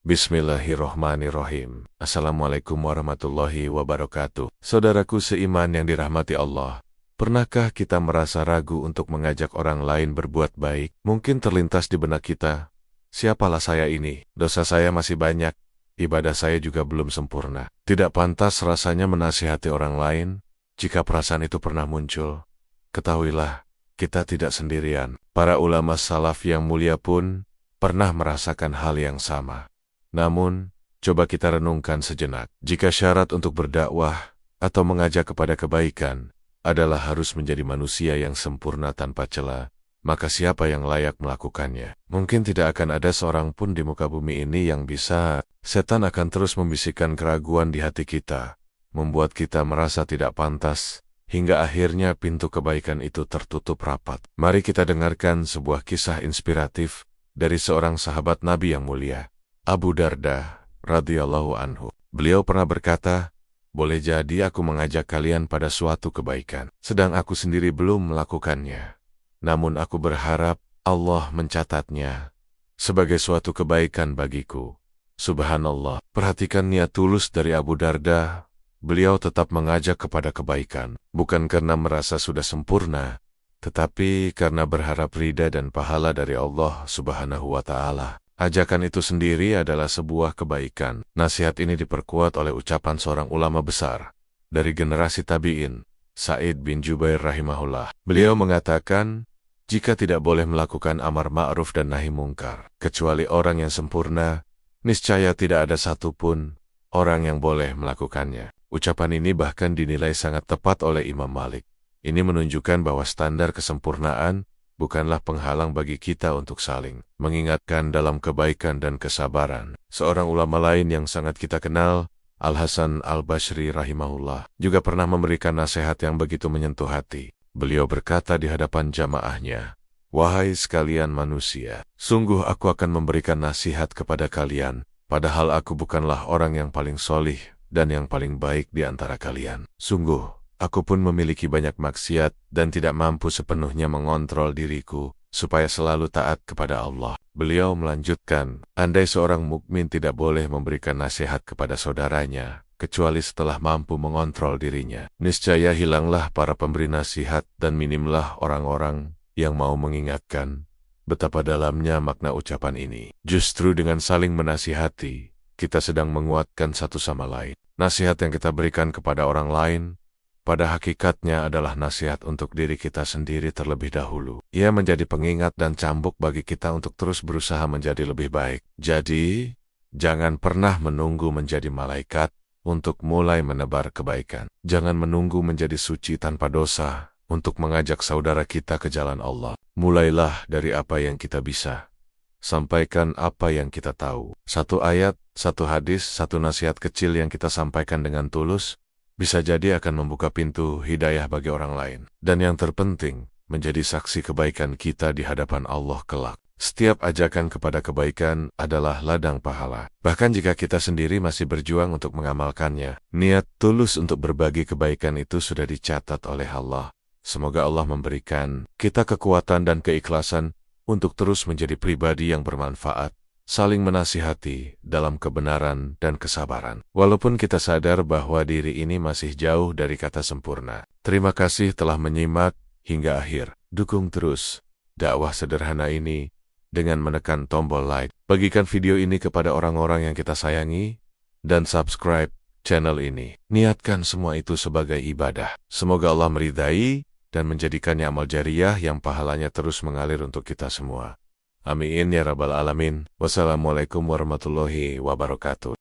Bismillahirrohmanirrohim. Assalamualaikum warahmatullahi wabarakatuh. Saudaraku seiman yang dirahmati Allah, pernahkah kita merasa ragu untuk mengajak orang lain berbuat baik? Mungkin terlintas di benak kita, siapalah saya ini? Dosa saya masih banyak, ibadah saya juga belum sempurna. Tidak pantas rasanya menasihati orang lain. Jika perasaan itu pernah muncul, ketahuilah, kita tidak sendirian. Para ulama salaf yang mulia pun pernah merasakan hal yang sama. Namun, coba kita renungkan sejenak. Jika syarat untuk berdakwah atau mengajak kepada kebaikan adalah harus menjadi manusia yang sempurna tanpa celah, maka siapa yang layak melakukannya? Mungkin tidak akan ada seorang pun di muka bumi ini yang bisa. Setan akan terus membisikkan keraguan di hati kita, membuat kita merasa tidak pantas, hingga akhirnya pintu kebaikan itu tertutup rapat. Mari kita dengarkan sebuah kisah inspiratif dari seorang sahabat Nabi yang mulia, Abu Darda radhiyallahu anhu. Beliau pernah berkata, "Boleh jadi aku mengajak kalian pada suatu kebaikan, sedang aku sendiri belum melakukannya. Namun aku berharap Allah mencatatnya sebagai suatu kebaikan bagiku." Subhanallah. Perhatikan niat tulus dari Abu Darda. Beliau tetap mengajak kepada kebaikan, bukan karena merasa sudah sempurna, tetapi karena berharap ridha dan pahala dari Allah Subhanahu wa Ta'ala. Ajakan itu sendiri adalah sebuah kebaikan. Nasihat ini diperkuat oleh ucapan seorang ulama besar dari generasi tabi'in, Sa'id bin Jubair rahimahullah. Beliau mengatakan, jika tidak boleh melakukan amar ma'ruf dan nahi mungkar, kecuali orang yang sempurna, niscaya tidak ada satupun orang yang boleh melakukannya. Ucapan ini bahkan dinilai sangat tepat oleh Imam Malik. Ini menunjukkan bahwa standar kesempurnaan bukanlah penghalang bagi kita untuk saling mengingatkan dalam kebaikan dan kesabaran. Seorang ulama lain yang sangat kita kenal, Al-Hasan Al-Basri rahimahullah, juga pernah memberikan nasihat yang begitu menyentuh hati. Beliau berkata di hadapan jamaahnya, "Wahai sekalian manusia, sungguh aku akan memberikan nasihat kepada kalian, padahal aku bukanlah orang yang paling solih dan yang paling baik di antara kalian. Sungguh, aku pun memiliki banyak maksiat dan tidak mampu sepenuhnya mengontrol diriku supaya selalu taat kepada Allah." Beliau melanjutkan, andai seorang mukmin tidak boleh memberikan nasihat kepada saudaranya, kecuali setelah mampu mengontrol dirinya, niscaya hilanglah para pemberi nasihat dan minimlah orang-orang yang mau mengingatkan. Betapa dalamnya makna ucapan ini. Justru dengan saling menasihati, kita sedang menguatkan satu sama lain. Nasihat yang kita berikan kepada orang lain, pada hakikatnya adalah nasihat untuk diri kita sendiri terlebih dahulu. Ia menjadi pengingat dan cambuk bagi kita untuk terus berusaha menjadi lebih baik. Jadi, jangan pernah menunggu menjadi malaikat untuk mulai menebar kebaikan. Jangan menunggu menjadi suci tanpa dosa untuk mengajak saudara kita ke jalan Allah. Mulailah dari apa yang kita bisa. Sampaikan apa yang kita tahu. Satu ayat, satu hadis, satu nasihat kecil yang kita sampaikan dengan tulus, bisa jadi akan membuka pintu hidayah bagi orang lain. Dan yang terpenting, menjadi saksi kebaikan kita di hadapan Allah kelak. Setiap ajakan kepada kebaikan adalah ladang pahala. Bahkan jika kita sendiri masih berjuang untuk mengamalkannya, niat tulus untuk berbagi kebaikan itu sudah dicatat oleh Allah. Semoga Allah memberikan kita kekuatan dan keikhlasan untuk terus menjadi pribadi yang bermanfaat, saling menasihati dalam kebenaran dan kesabaran. Walaupun kita sadar bahwa diri ini masih jauh dari kata sempurna. Terima kasih telah menyimak hingga akhir. Dukung terus dakwah sederhana ini dengan menekan tombol like. Bagikan video ini kepada orang-orang yang kita sayangi, dan subscribe channel ini. Niatkan semua itu sebagai ibadah. Semoga Allah meridai dan menjadikannya amal jariah yang pahalanya terus mengalir untuk kita semua. Amin ya rabbal alamin. Wassalamualaikum warahmatullahi wabarakatuh.